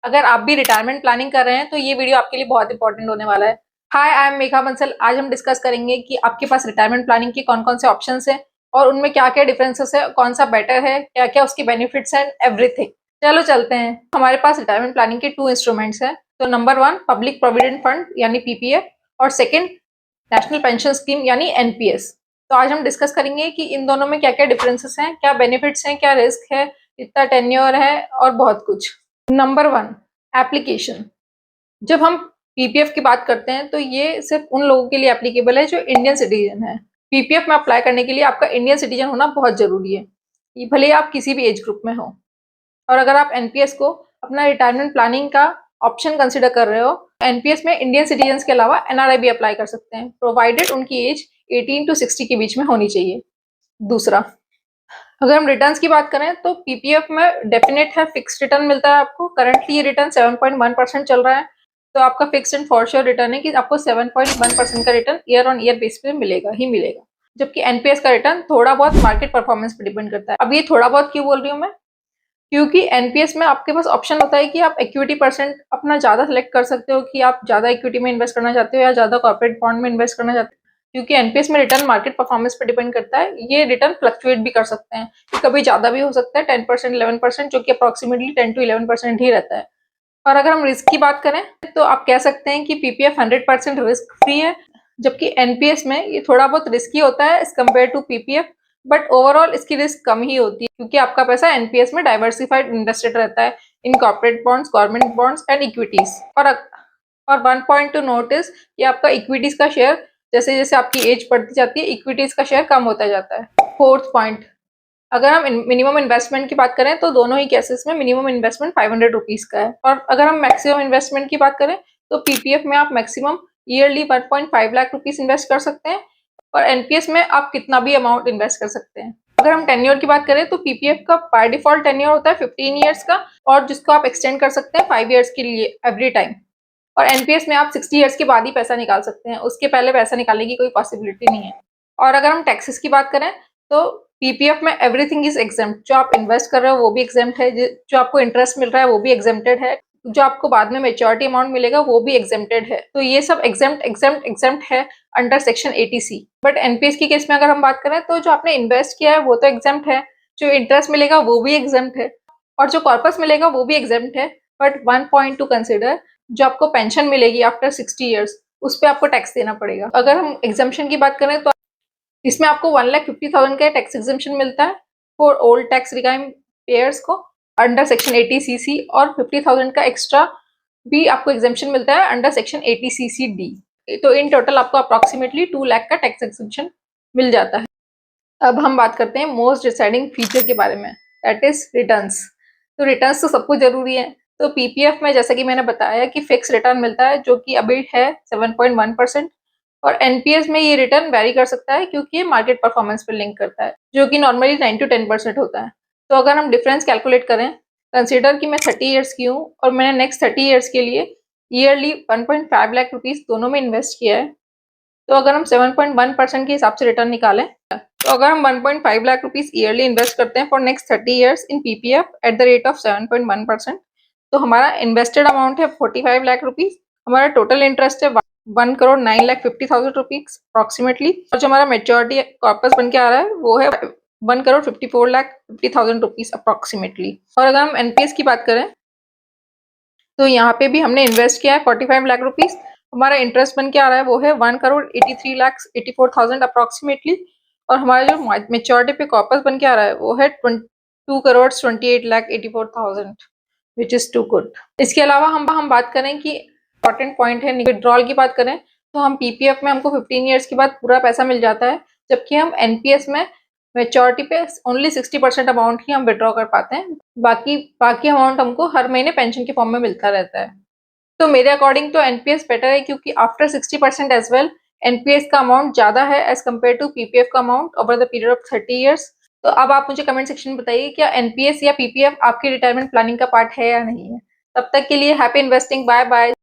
अगर आप भी रिटायरमेंट प्लानिंग कर रहे हैं तो ये वीडियो आपके लिए बहुत इंपॉर्टेंट होने वाला है। हाय, आई एम मेघा बंसल। आज हम डिस्कस करेंगे कि आपके पास रिटायरमेंट प्लानिंग के कौन-कौन से ऑप्शंस हैं और उनमें क्या-क्या डिफरेंसेस है, कौन सा बेटर है, क्या-क्या उसके बेनिफिट्स हैं, एवरीथिंग। चलो चलते हैं। हमारे पास रिटायरमेंट प्लानिंग के 2 इंस्ट्रूमेंट्स हैं। तो नंबर 1 पब्लिक प्रोविडेंट फंड यानी पीपीएफ और सेकंड नेशनल पेंशन स्कीम यानी एनपीएस। तो आज हम डिस्कस करेंगे कि इन दोनों में क्या-क्या डिफरेंसेस हैं, क्या बेनिफिट्स हैं, क्या रिस्क है, कितना टेन्योर है और बहुत कुछ। Number 1 application. जब हम पीपीएफ की बात करते हैं तो ये सिर्फ उन लोगों के लिए एप्लीकेबल है जो इंडियन सिटीजन है। पीपीएफ में अप्लाई करने के लिए आपका इंडियन सिटीजन होना बहुत जरूरी है, ये भले आप किसी भी एज ग्रुप में हो। और अगर आप एनपीएस को अपना रिटायरमेंट प्लानिंग का ऑप्शन कंसिडर कर रहे हो, एनपीएस में इंडियन सिटीजन के अलावा एनआरआई भी अप्लाई कर सकते हैं, प्रोवाइडेड उनकी एज 18 टू 60 के बीच में होनी चाहिए। दूसरा, अगर हम रिटर्न्स की बात करें तो पीपीएफ में डेफिनेट है, फिक्स रिटर्न मिलता है आपको। करंटली ये रिटर्न 7.1% चल रहा है, तो आपका fix and for sure return है कि आपको 7.1% का return year on year base पे मिलेगा ही मिलेगा। जबकि एनपीएस का रिटर्न थोड़ा बहुत मार्केट परफॉर्मेंस पे डिपेंड करता है। अब ये थोड़ा बहुत क्यों बोल रही हूँ मैं, क्योंकि एनपीएस में आपके पास ऑप्शन होता है कि आप इक्विटी परसेंट अपना ज्यादा सेलेक्ट कर सकते हो, कि आप ज्यादा इक्विटी में इन्वेस्ट करना चाहते हो या ज्यादा कॉर्पोरेट बॉन्ड में इन्वेस्ट करना चाहते हो। क्योंकि एनपीएस में रिटर्न मार्केट परफॉर्मेंस पे डिपेंड करता है, ये रिटर्न फ्लक्चुएट भी कर सकते हैं, कभी ज्यादा भी हो सकता है, 10% 11%, जो कि अप्रोक्सीमेटली 10 to 11% ही रहता है। और अगर हम रिस्क की बात करें तो आप कह सकते हैं कि पीपीएफ 100% रिस्क फ्री है, जबकि एनपीएस में ये थोड़ा बहुत रिस्की होता है as compared to PPF. But overall इसकी रिस्क कम ही होती है, क्योंकि आपका पैसा एनपीएस में डाइवर्सिफाइड इन्वेस्टेड रहता है in corporate bonds, government bonds and equities. और one point to note is कि आपका इक्विटीज का शेयर जैसे जैसे आपकी एज बढ़ती जाती है, इक्विटीज का शेयर कम होता जाता है। फोर्थ पॉइंट, अगर हम मिनिमम इन्वेस्टमेंट की बात करें तो दोनों ही केसेस में मिनिमम इन्वेस्टमेंट 500 रुपीज का है। और अगर हम मैक्सिमम इन्वेस्टमेंट की बात करें तो पीपीएफ में आप maximum yearly 1.5 lakh rupees invest कर सकते हैं, और एनपीएस में आप कितना भी अमाउंट इन्वेस्ट कर सकते हैं। अगर हम टेन्योर की बात करें तो पीपीएफ का बाय डिफॉल्ट टेन्योर होता है 15 ईयर्स का, और जिसको आप एक्सटेंड कर सकते हैं 5 ईयर्स के लिए एवरी टाइम। और एनपीएस में आप 60 ईयर्स के बाद ही पैसा निकाल सकते हैं, उसके पहले पैसा निकालने की कोई पॉसिबिलिटी नहीं है। और अगर हम टैक्सेस की बात करें तो पीपीएफ में एवरीथिंग इज एग्जेम्प्ट। जो आप इन्वेस्ट कर रहे हो वो भी एग्जेम्प्ट है, जो आपको इंटरेस्ट मिल रहा है वो भी एग्जेम्प्टेड है, जो आपको बाद में मेच्योरिटी अमाउंट मिलेगा वो भी एग्जेम्प्टेड है। तो ये सब एग्जेम्प्ट एग्जेम्प्ट एग्जेम्प्ट है under section 80C। But NPS की केस में अगर हम बात करें तो जो आपने इन्वेस्ट किया है वो तो एग्जेम्प्ट है, जो इंटरेस्ट मिलेगा वो भी एग्जेम्प्ट है, और जो कॉर्पस मिलेगा वो भी एग्जेम्प्ट है। But one point to consider, जो आपको पेंशन मिलेगी आफ्टर 60 ईयर्स, उस पर आपको टैक्स देना पड़ेगा। अगर हम एग्जाम्पशन की बात करें तो इसमें आपको 1,50,000 का टैक्स एग्जाम्पशन मिलता है फॉर ओल्ड टैक्स रिगाइम पेयर्स को अंडर सेक्शन 80CC, और 50,000 का एक्स्ट्रा भी आपको एग्जाम्पशन मिलता है अंडर सेक्शन 80CC-D। तो इन टोटल आपको अप्रोक्सीमेटली 2 लाख का टैक्स एग्जाम्पशन मिल जाता है। अब हम बात करते हैं मोस्ट डिसाइडिंग फीचर के बारे में, दैट इज रिटर्न्स। तो रिटर्न्स तो सबको जरूरी है। तो पीपीएफ में जैसा कि मैंने बताया कि फिक्स रिटर्न मिलता है, जो कि अभी है 7.1%। और एनपीएस में ये रिटर्न वेरी कर सकता है, क्योंकि ये मार्केट परफॉर्मेंस पर लिंक करता है, जो कि नॉर्मली 9 to 10% होता है। तो अगर हम डिफरेंस कैलकुलेट करें, कंसिडर कि मैं 30 ईयर्स की हूँ और मैंने नेक्स्ट 30 ईयर्स के लिए ईयरली 1.5 लाख रुपीज दोनों में इन्वेस्ट किया है। तो अगर हम 7.1% के हिसाब से रिटर्न निकालें, तो अगर हम 1.5 लाख रुपीज ईयरली इन्वेस्ट करते हैं for next 30 years in PPF at the rate of 7.1%, तो हमारा इन्वेस्टेड अमाउंट है 45 लाख रुपीज। हमारा टोटल इंटरेस्ट है 1,09,50,000 रुपीज अप्रोक्सीमेटली, और जो हमारा मेच्योरिटी कॉर्पस बन के आ रहा है वो है 1,54,50,000 रुपीज अप्रोक्सीमेटली। और अगर हम एनपीएस की बात करें तो यहाँ पे भी हमने इन्वेस्ट किया है 45 लाख रुपीज, हमारा इंटरेस्ट बन के आ रहा है वो है 1,83,84,000 अप्रोक्सीमेटली, और हमारा जो मेच्योरिटी पे कॉर्पस बन के आ रहा है वो है 2,28,84,000, विच इज टू गुड। इसके अलावा हम बात करें कि इंपॉर्टेंट पॉइंट है विड्रॉल की बात करें, तो हम पीपीएफ में हमको 15 ईयर्स के बाद पूरा पैसा मिल जाता है, जबकि हम एनपीएस में मेच्योरिटी पे ओनली 60% अमाउंट ही हम विड्रॉ कर पाते हैं, बाकी बाकी अमाउंट हमको हर महीने पेंशन के फॉर्म में मिलता रहता है। तो मेरे अकॉर्डिंग तो एनपीएस बेटर है, क्योंकि आफ्टर 60% एज वेल एनपीएस का अमाउंट ज्यादा है एज कम्पेयर टू पीपीएफ का amount over the period of 30 years. तो अब आप मुझे कमेंट सेक्शन में बताइए, क्या एनपीएस या पीपीएफ आपकी रिटायरमेंट प्लानिंग का पार्ट है या नहीं है। तब तक के लिए हैप्पी इन्वेस्टिंग, बाय बाय।